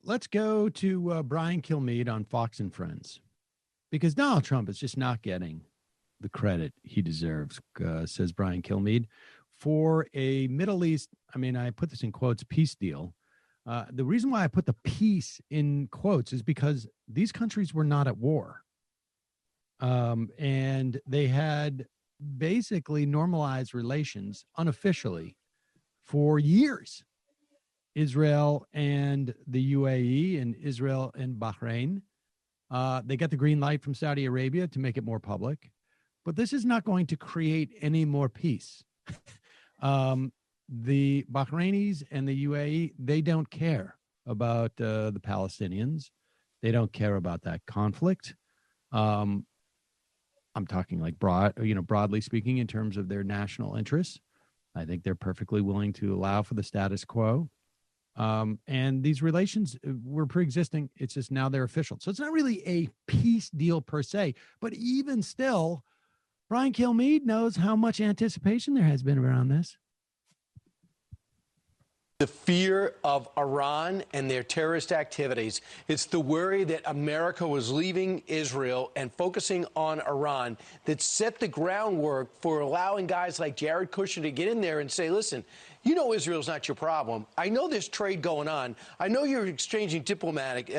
Let's go to Brian Kilmeade on Fox and Friends, because Donald Trump is just not getting the credit he deserves, says Brian Kilmeade, for a Middle East, I mean, I put this in quotes, peace deal. The reason why I put the peace in quotes is because these countries were not at war. And they had basically normalized relations unofficially for years. Israel and the UAE and Israel and Bahrain. They got the green light from Saudi Arabia to make it more public. But this is not going to create any more peace. The Bahrainis and the UAE, they don't care about the Palestinians. They don't care about that conflict. I'm talking like broadly speaking in terms of their national interests. I think they're perfectly willing to allow for the status quo. And these relations were pre-existing. It's just now they're official. So it's not really a peace deal per se, but even still, Brian Kilmeade knows how much anticipation there has been around this. The fear of Iran and their terrorist activities. It's the worry that America was leaving Israel and focusing on Iran that set the groundwork for allowing guys like Jared Kushner to get in there and say, listen, you know Israel's not your problem. I know there's trade going on. I know you're exchanging diplomatic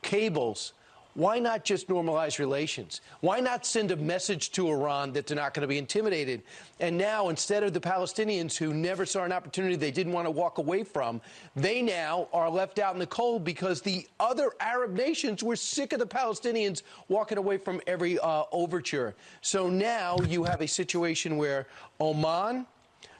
cables. Why not just normalize relations? Why not send a message to Iran that they're not going to be intimidated? And now, instead of the Palestinians who never saw an opportunity they didn't want to walk away from, they now are left out in the cold because the other Arab nations were sick of the Palestinians walking away from every overture. So now you have a situation where Oman,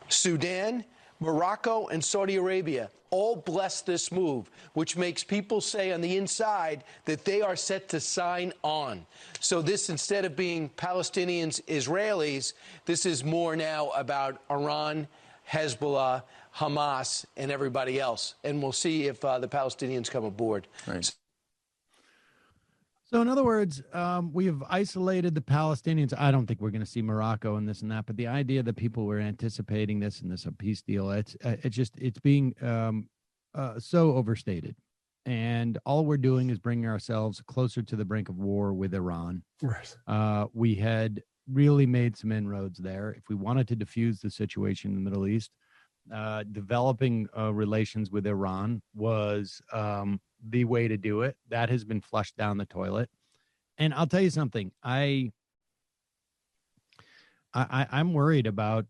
Sudan, Morocco, and Saudi Arabia all bless this move, which makes people say on the inside that they are set to sign on. So this, instead of being Palestinians, Israelis, this is more now about Iran, Hezbollah, Hamas, and everybody else. And we'll see if the Palestinians come aboard. Right. So in other words, we have isolated the Palestinians. I don't think we're going to see Morocco and this and that, but the idea that people were anticipating this and this a peace deal, it's being so overstated. And all we're doing is bringing ourselves closer to the brink of war with Iran. Right. We had really made some inroads there. If we wanted to diffuse the situation in the Middle East, developing relations with Iran was the way to do it. That has been flushed down the toilet. And I'll tell you something, I'm worried about,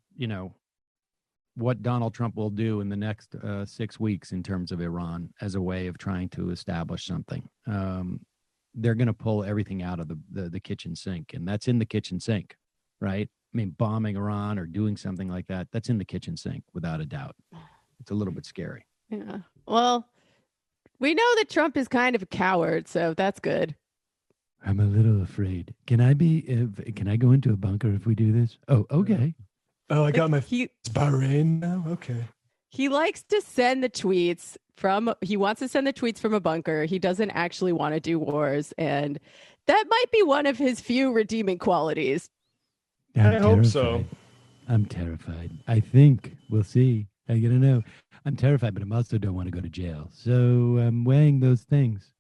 what Donald Trump will do in the next 6 weeks in terms of Iran as a way of trying to establish something. They're going to pull everything out of the kitchen sink, and that's in the kitchen sink, right? I mean, bombing Iran or doing something like that, that's in the kitchen sink without a doubt. It's a little bit scary. Yeah. Well, we know that Trump is kind of a coward, so that's good. I'm a little afraid. Can I go into a bunker if we do this? Oh, okay. Oh, I got my Bahrain now. Okay. He likes to send the tweets he wants to send the tweets from a bunker. He doesn't actually want to do wars. And that might be one of his few redeeming qualities. I hope so. I'm terrified. I think we'll see. I gotta know. I'm terrified, but I also don't want to go to jail. So I'm weighing those things.